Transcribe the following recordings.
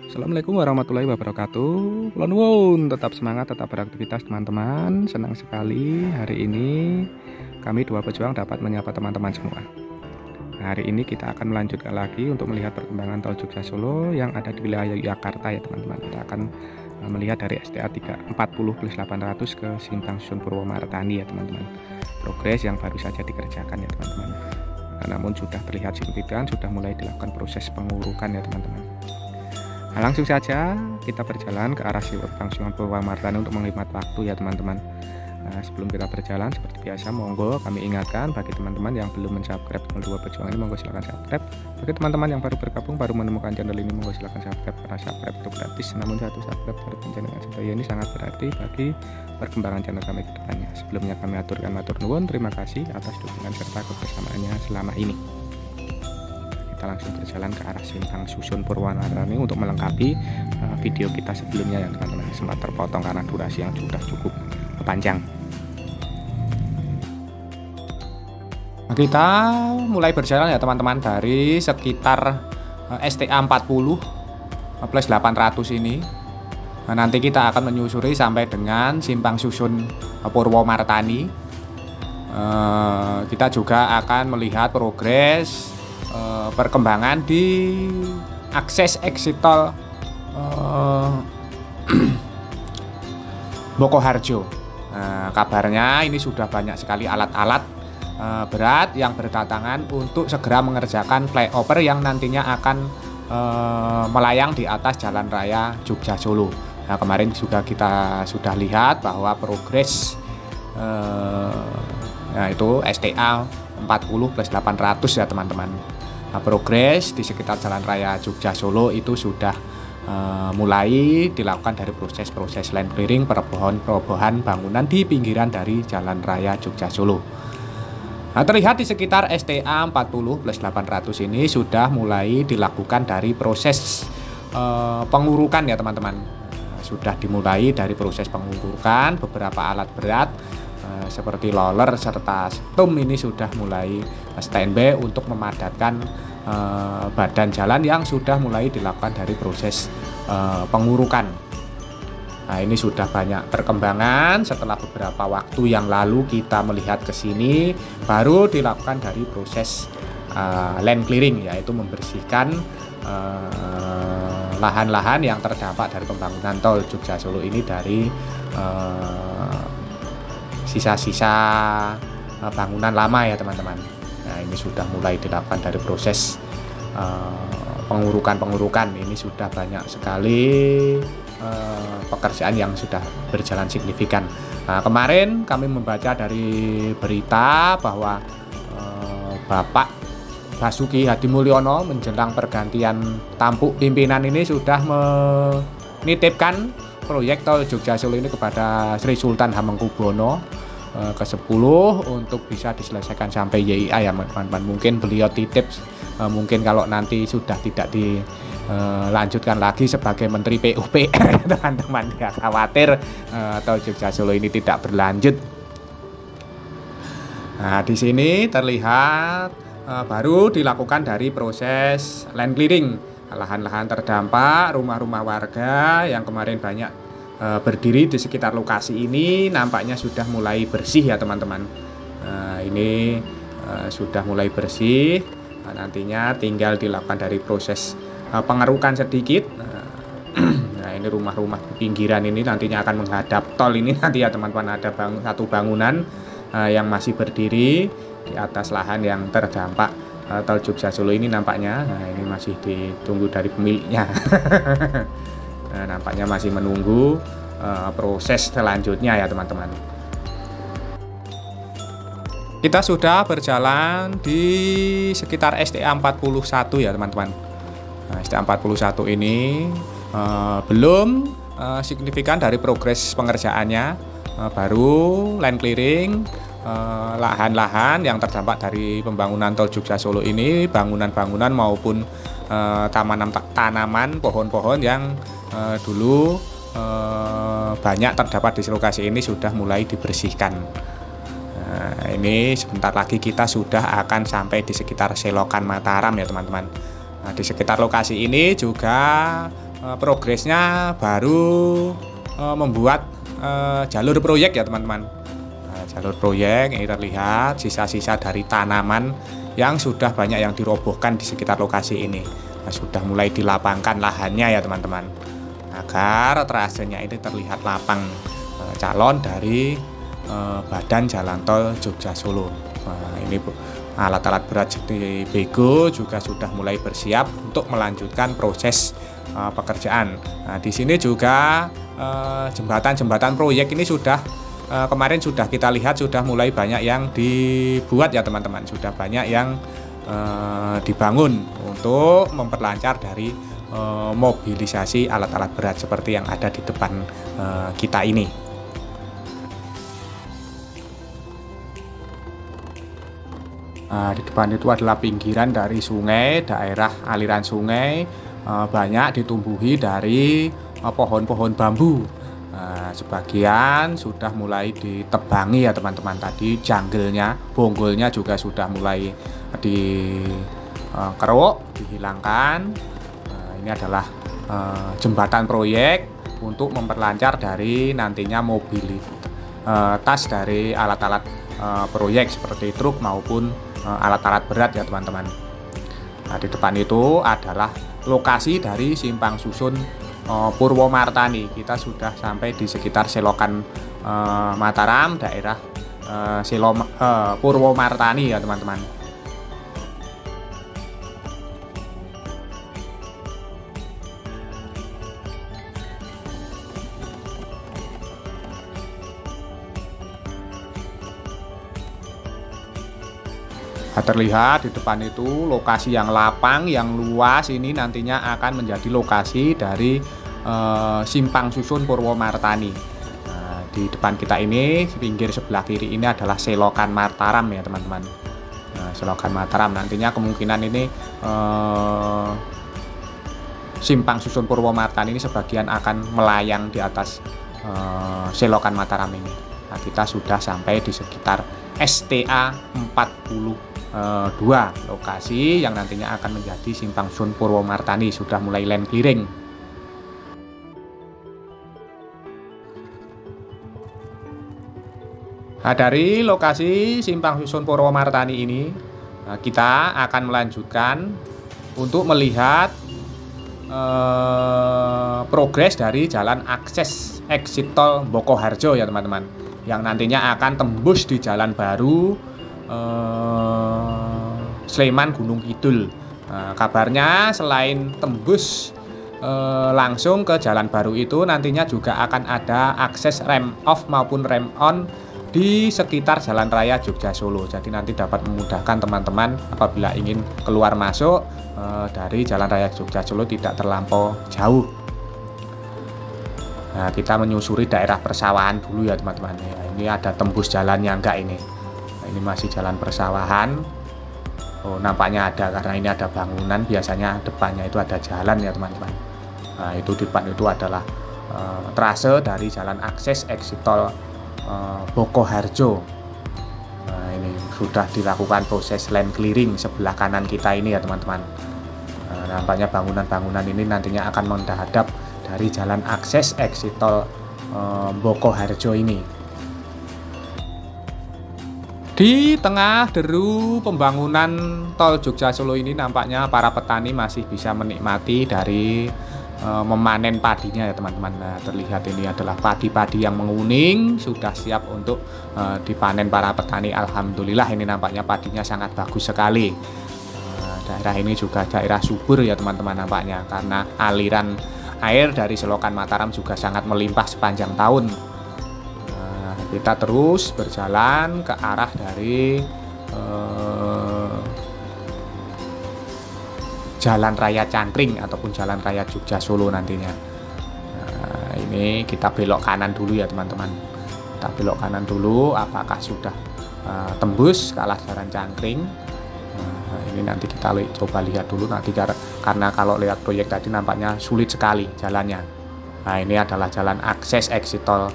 Assalamualaikum warahmatullahi wabarakatuh. Kula nuwun, tetap semangat, tetap beraktivitas teman-teman. Senang sekali hari ini kami dua pejuang dapat menyapa teman-teman semua. Hari ini kita akan melanjutkan lagi untuk melihat perkembangan tol Jogja Solo yang ada di wilayah Yogyakarta ya teman-teman. Kita akan melihat dari STA 340/800 ke Simpang Susun Purwomartani ya teman-teman. Progres yang baru saja dikerjakan ya teman-teman. Namun sudah terlihat signifikan, sudah mulai dilakukan proses pengurukan ya teman-teman. Nah, langsung saja kita berjalan ke arah Simpang Susun Purwomartani untuk menghemat waktu ya teman-teman. Nah, sebelum kita berjalan seperti biasa, monggo kami ingatkan bagi teman-teman yang belum mensubscribe channel Dua Pejuang ini, monggo silahkan subscribe. Bagi teman-teman yang baru bergabung, baru menemukan channel ini, monggo silahkan subscribe karena subscribe itu gratis. Namun satu subscribe dari penjenengan sedaya ini sangat berarti bagi perkembangan channel kami ke depannya. Sebelumnya kami aturkan matur nuwun, terima kasih atas dukungan serta kebersamaannya selama ini. Kita langsung berjalan ke arah Simpang Susun Purwomartani untuk melengkapi video kita sebelumnya yang teman-teman sempat terpotong karena durasi yang sudah cukup panjang. Kita mulai berjalan ya teman-teman dari sekitar STA 40/800 ini. Nah, nanti kita akan menyusuri sampai dengan Simpang Susun Purwomartani. Kita juga akan melihat progres perkembangan di akses exit tol Bokoharjo. Kabarnya ini sudah banyak sekali alat-alat berat yang berdatangan untuk segera mengerjakan flyover yang nantinya akan melayang di atas Jalan Raya Jogja Solo. Nah, kemarin juga kita sudah lihat bahwa progres itu STA 40/800 ya teman-teman. Nah, progres di sekitar Jalan Raya Jogja Solo itu sudah mulai dilakukan dari proses land clearing, perobohan bangunan di pinggiran dari Jalan Raya Jogja Solo. Nah, terlihat di sekitar STA 40/800 ini sudah mulai dilakukan dari proses pengurukan ya teman-teman. Sudah dimulai dari proses pengurukan beberapa alat berat seperti loader serta stum ini sudah mulai standby untuk memadatkan badan jalan yang sudah mulai dilakukan dari proses pengurukan. Nah, ini sudah banyak perkembangan. Setelah beberapa waktu yang lalu kita melihat ke sini, baru dilakukan dari proses land clearing, yaitu membersihkan lahan-lahan yang terdampak dari pembangunan tol Jogja Solo ini dari sisa-sisa bangunan lama ya teman-teman. Nah, ini sudah mulai dilakukan dari proses pengurukan. Ini sudah banyak sekali pekerjaan yang sudah berjalan signifikan. Nah, kemarin kami membaca dari berita bahwa Bapak Basuki Hadimulyono menjelang pergantian tampuk pimpinan ini sudah menitipkan proyek tol Jogja Solo ini kepada Sri Sultan Hamengkubuwono ke-10 untuk bisa diselesaikan sampai YIA ya teman-teman. Mungkin beliau titip mungkin kalau nanti sudah tidak dilanjutkan lagi sebagai Menteri PUPR teman-teman, ya khawatir tol Jogja Solo ini tidak berlanjut. Nah, di sini terlihat baru dilakukan dari proses land clearing lahan-lahan terdampak, rumah-rumah warga yang kemarin banyak berdiri di sekitar lokasi ini nampaknya sudah mulai bersih ya teman-teman. Ini sudah mulai bersih. Nantinya tinggal dilakukan dari proses pengerukan sedikit. Nah, ini rumah-rumah di pinggiran ini nantinya akan menghadap tol ini nanti ya teman-teman. Ada satu bangunan yang masih berdiri di atas lahan yang terdampak tol Jogja Solo ini nampaknya. Nah, ini masih ditunggu dari pemiliknya. Nah, nampaknya masih menunggu proses selanjutnya ya teman-teman. Kita sudah berjalan di sekitar STA 41 ya teman-teman. Nah, STA 41 ini belum signifikan dari progres pengerjaannya. Baru land clearing lahan-lahan yang terdampak dari pembangunan tol Jogja Solo ini, bangunan-bangunan maupun tanaman, pohon-pohon yang dulu banyak terdapat di lokasi ini sudah mulai dibersihkan. Nah, ini sebentar lagi kita sudah akan sampai di sekitar Selokan Mataram ya teman-teman. Nah, di sekitar lokasi ini juga progresnya baru membuat jalur proyek ya teman-teman. Jalur proyek ini terlihat sisa-sisa dari tanaman yang sudah banyak yang dirobohkan di sekitar lokasi ini. Sudah mulai dilapangkan lahannya ya teman-teman, agar trasenya ini terlihat lapang, calon dari badan jalan tol Jogja Solo. Ini alat-alat berat seperti bego juga sudah mulai bersiap untuk melanjutkan proses pekerjaan. Nah, di sini juga jembatan-jembatan proyek ini sudah kemarin sudah kita lihat sudah mulai banyak yang dibuat ya teman-teman, sudah banyak yang dibangun untuk memperlancar dari mobilisasi alat-alat berat seperti yang ada di depan kita ini. Di depan itu adalah pinggiran dari sungai, daerah aliran sungai, banyak ditumbuhi dari pohon-pohon bambu. Sebagian sudah mulai ditebangi ya teman-teman, tadi janggelnya, bonggolnya juga sudah mulai dikeruk, dihilangkan. Ini adalah jembatan proyek untuk memperlancar dari nantinya mobilitas dari alat-alat proyek seperti truk maupun alat-alat berat ya teman-teman. Nah, di depan itu adalah lokasi dari simpang susun Purwomartani. Kita sudah sampai di sekitar selokan Mataram, daerah Purwomartani ya teman-teman. Terlihat di depan itu lokasi yang lapang, yang luas, ini nantinya akan menjadi lokasi dari simpang susun Purwomartani. Di depan kita ini, pinggir sebelah kiri ini adalah selokan Mataram ya teman-teman. Selokan Mataram nantinya kemungkinan ini simpang susun Purwomartani ini sebagian akan melayang di atas selokan Mataram ini. Nah, kita sudah sampai di sekitar STA 42 lokasi yang nantinya akan menjadi simpang susun Purwomartani, sudah mulai land clearing. Nah, dari lokasi simpang susun Purwomartani ini kita akan melanjutkan untuk melihat progres dari jalan akses exit tol Bokoharjo ya teman-teman, yang nantinya akan tembus di jalan baru Sleman Gunung Kidul. Kabarnya selain tembus langsung ke jalan baru itu, nantinya juga akan ada akses rem off maupun rem on di sekitar Jalan Raya Jogja Solo. Jadi nanti dapat memudahkan teman-teman apabila ingin keluar masuk dari Jalan Raya Jogja Solo tidak terlampau jauh. Nah, kita menyusuri daerah persawahan dulu ya teman-teman. Ya, ini ada tembus jalannya enggak ini? Ini masih jalan persawahan. Oh, nampaknya ada karena ini ada bangunan. Biasanya depannya itu ada jalan ya teman-teman. Nah, itu di depan itu adalah trase dari jalan akses exit tol Bokoharjo. Nah, ini sudah dilakukan proses land clearing sebelah kanan kita ini ya teman-teman. Nah, nampaknya bangunan-bangunan ini nantinya akan menghadap dari jalan akses exit tol Bokoharjo ini. Di tengah deru pembangunan tol Jogja Solo ini, nampaknya para petani masih bisa menikmati dari memanen padinya ya teman-teman. Nah, terlihat ini adalah padi-padi yang menguning, sudah siap untuk dipanen para petani. Alhamdulillah, ini nampaknya padinya sangat bagus sekali. Daerah ini juga daerah subur ya teman-teman nampaknya, karena aliran air dari selokan Mataram juga sangat melimpah sepanjang tahun. Kita terus berjalan ke arah dari Jalan Raya Cangkring ataupun Jalan Raya Jogja Solo nantinya. Nah, ini kita belok kanan dulu ya teman-teman. Kita belok kanan dulu, apakah sudah tembus ke arah Jalan Cangkring. Nah, ini nanti kita coba lihat dulu nanti, karena kalau lihat proyek tadi nampaknya sulit sekali jalannya. Nah, ini adalah jalan akses exit tol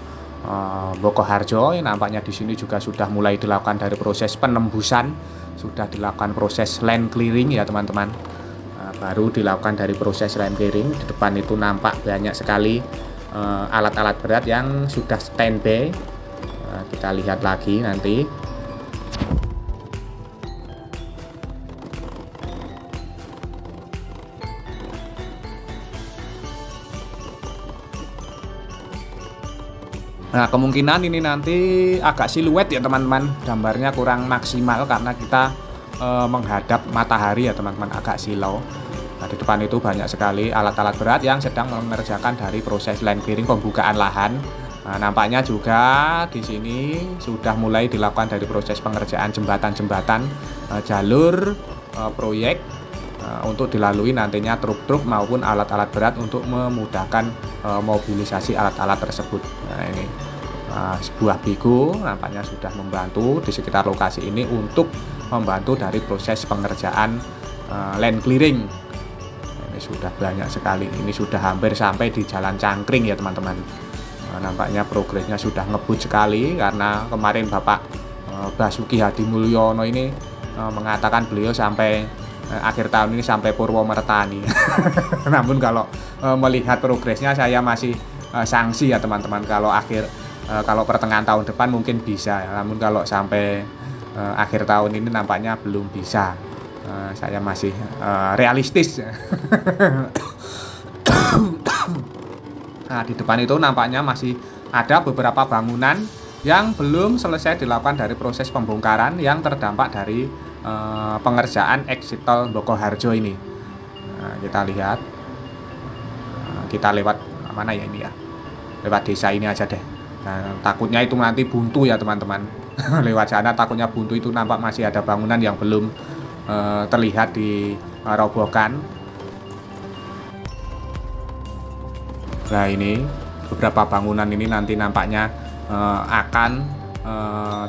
Bokoharjo. Nampaknya di sini juga sudah mulai dilakukan dari proses penembusan, sudah dilakukan proses land clearing ya teman-teman. baru dilakukan dari proses land clearing. Di depan itu nampak banyak sekali alat-alat berat yang sudah standby. Kita lihat lagi nanti. Nah, kemungkinan ini nanti agak siluet ya teman-teman, gambarnya kurang maksimal karena kita menghadap matahari ya teman-teman, agak silau. Nah, di depan itu banyak sekali alat-alat berat yang sedang mengerjakan dari proses land clearing, pembukaan lahan. Nah, nampaknya juga di sini sudah mulai dilakukan dari proses pengerjaan jembatan-jembatan, jalur proyek untuk dilalui nantinya truk-truk maupun alat-alat berat untuk memudahkan mobilisasi alat-alat tersebut. Nah, ini sebuah bego nampaknya sudah membantu di sekitar lokasi ini untuk membantu dari proses pengerjaan land clearing. Ini sudah banyak sekali, ini sudah hampir sampai di Jalan Cangkring ya teman-teman. Nampaknya progresnya sudah ngebut sekali karena kemarin Bapak Basuki Hadi Mulyono ini mengatakan beliau sampai akhir tahun ini sampai Purwomertani. Namun kalau melihat progresnya saya masih sanksi ya teman-teman. Kalau pertengahan tahun depan mungkin bisa, namun kalau sampai akhir tahun ini nampaknya belum bisa. Saya masih realistis. Nah, di depan itu nampaknya masih ada beberapa bangunan yang belum selesai dilakukan dari proses pembongkaran yang terdampak dari pengerjaan exit tol Bokoharjo ini. Kita lihat, kita lewat mana ya ini ya, lewat desa ini aja deh. Nah, takutnya itu nanti buntu ya teman-teman. Lewat sana takutnya buntu, itu nampak masih ada bangunan yang belum terlihat dirobohkan. Nah, ini beberapa bangunan ini nanti nampaknya akan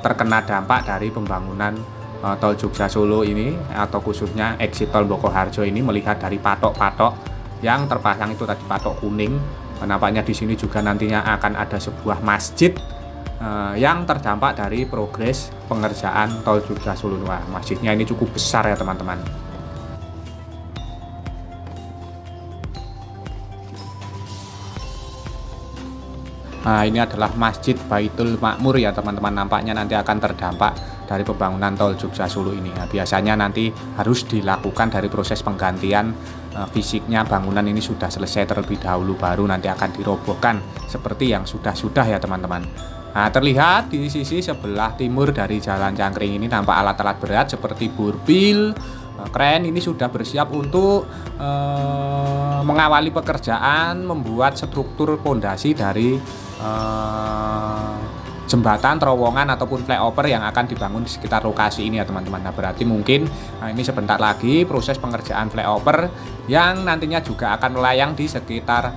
terkena dampak dari pembangunan tol Jogja Solo ini, atau khususnya exit tol Bokoharjo ini. Melihat dari patok-patok yang terpasang itu tadi, patok kuning, nampaknya di sini juga nantinya akan ada sebuah masjid yang terdampak dari progres pengerjaan tol Jogja Solo. Wah, masjidnya ini cukup besar ya teman-teman. Nah, ini adalah Masjid Baitul Makmur ya teman-teman, nampaknya nanti akan terdampak dari pembangunan tol Jogja Solo ini. Nah, biasanya nanti harus dilakukan dari proses penggantian fisiknya, bangunan ini sudah selesai terlebih dahulu, baru nanti akan dirobohkan seperti yang sudah-sudah ya teman-teman. Nah, terlihat di sisi sebelah timur dari Jalan Cangkring ini nampak alat-alat berat seperti burpil, kren ini sudah bersiap untuk mengawali pekerjaan membuat struktur pondasi dari jembatan, terowongan ataupun flyover yang akan dibangun di sekitar lokasi ini ya teman-teman. Nah, berarti mungkin ini sebentar lagi proses pengerjaan flyover yang nantinya juga akan melayang di sekitar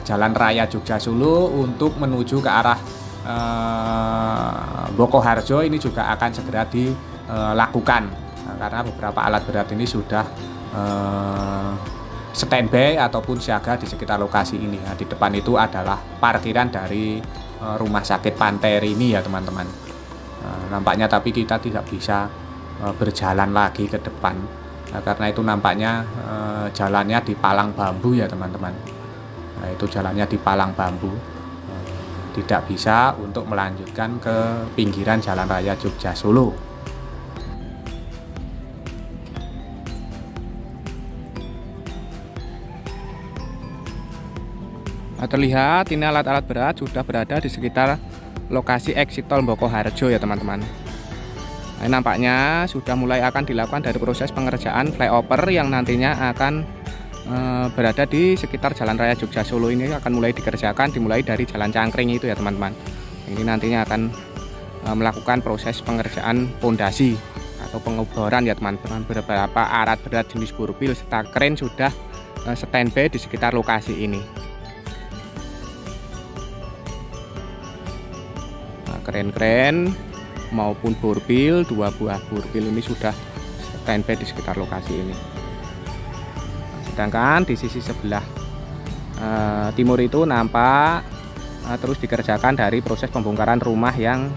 Jalan Raya Jogja Solo untuk menuju ke arah Bokoharjo ini juga akan segera dilakukan. Nah, karena beberapa alat berat ini sudah standby ataupun siaga di sekitar lokasi ini. Nah, di depan itu adalah parkiran dari Rumah Sakit Panter ini ya teman-teman. Nampaknya tapi kita tidak bisa berjalan lagi ke depan, karena itu nampaknya jalannya di palang bambu ya teman-teman. Nah, itu jalannya di palang bambu, tidak bisa untuk melanjutkan ke pinggiran Jalan Raya Jogja Solo. Terlihat ini alat-alat berat sudah berada di sekitar lokasi exit tol Bokoharjo ya teman-teman. Nah, nampaknya sudah mulai akan dilakukan dari proses pengerjaan flyover yang nantinya akan berada di sekitar Jalan Raya Jogja Solo ini, akan mulai dikerjakan dimulai dari Jalan Cangkring itu ya teman-teman. Ini nantinya akan melakukan proses pengerjaan pondasi atau pengeboran ya teman-teman. Beberapa alat berat jenis burpil serta kren sudah standby di sekitar lokasi ini. Kren-kren maupun burpil, 2 buah burpil ini sudah standby di sekitar lokasi ini. Sedangkan di sisi sebelah timur itu nampak terus dikerjakan dari proses pembongkaran rumah yang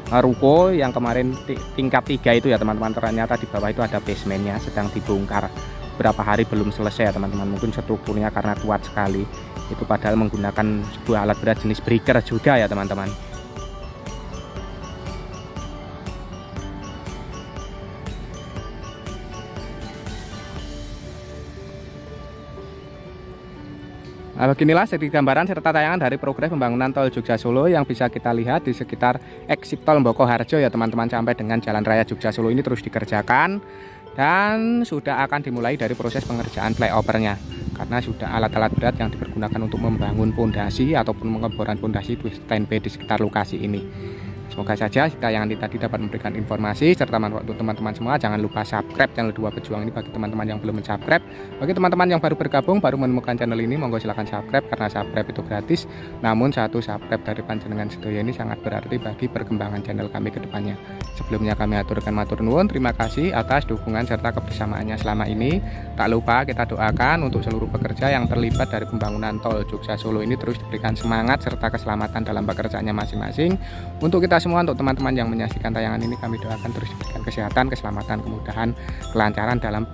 ruko yang kemarin tingkat 3 itu ya teman-teman. Ternyata di bawah itu ada basementnya sedang dibongkar. berapa hari belum selesai ya teman-teman. Mungkin strukturnya karena kuat sekali. Itu padahal menggunakan sebuah alat berat jenis breaker juga ya teman-teman. Nah, beginilah sedikit gambaran serta tayangan dari progres pembangunan tol Jogja Solo yang bisa kita lihat di sekitar exit tol Mboko Harjo ya teman-teman, sampai dengan Jalan Raya Jogja Solo ini terus dikerjakan dan sudah akan dimulai dari proses pengerjaan flyovernya, karena sudah alat-alat berat yang dipergunakan untuk membangun pondasi ataupun pengeboran pondasi itu standby di sekitar lokasi ini. Semoga saja tayangan ini tadi dapat memberikan informasi serta manfaat untuk teman-teman semua. Jangan lupa subscribe channel Dua Pejuang ini bagi teman-teman yang belum subscribe. Bagi teman-teman yang baru bergabung, baru menemukan channel ini, monggo silahkan subscribe karena subscribe itu gratis. Namun satu subscribe dari panjenengan sedaya ini sangat berarti bagi perkembangan channel kami ke depannya. Sebelumnya kami aturkan matur nuwun, terima kasih atas dukungan serta kebersamaannya selama ini. Tak lupa kita doakan untuk seluruh pekerja yang terlibat dari pembangunan tol Jogja Solo ini terus diberikan semangat serta keselamatan dalam pekerjaannya masing-masing. Untuk kita semua, untuk teman-teman yang menyaksikan tayangan ini, kami doakan terus diberikan kesehatan, keselamatan, kemudahan, kelancaran dalam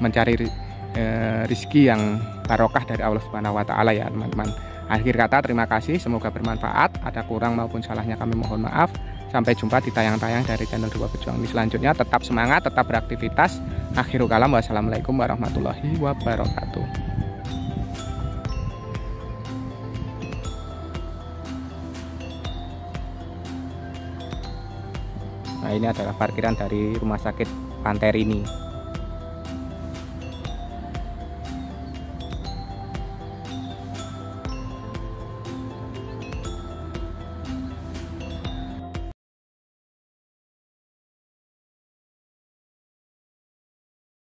mencari rezeki yang barokah dari Allah Subhanahu wa taala ya teman-teman. Akhir kata terima kasih, semoga bermanfaat. Ada kurang maupun salahnya kami mohon maaf. Sampai jumpa di tayang-tayang dari channel Dua Pejuang ini selanjutnya. Tetap semangat, tetap beraktivitas. Akhirul kalam, wassalamualaikum warahmatullahi wabarakatuh. Nah, ini adalah parkiran dari Rumah Sakit Panter ini.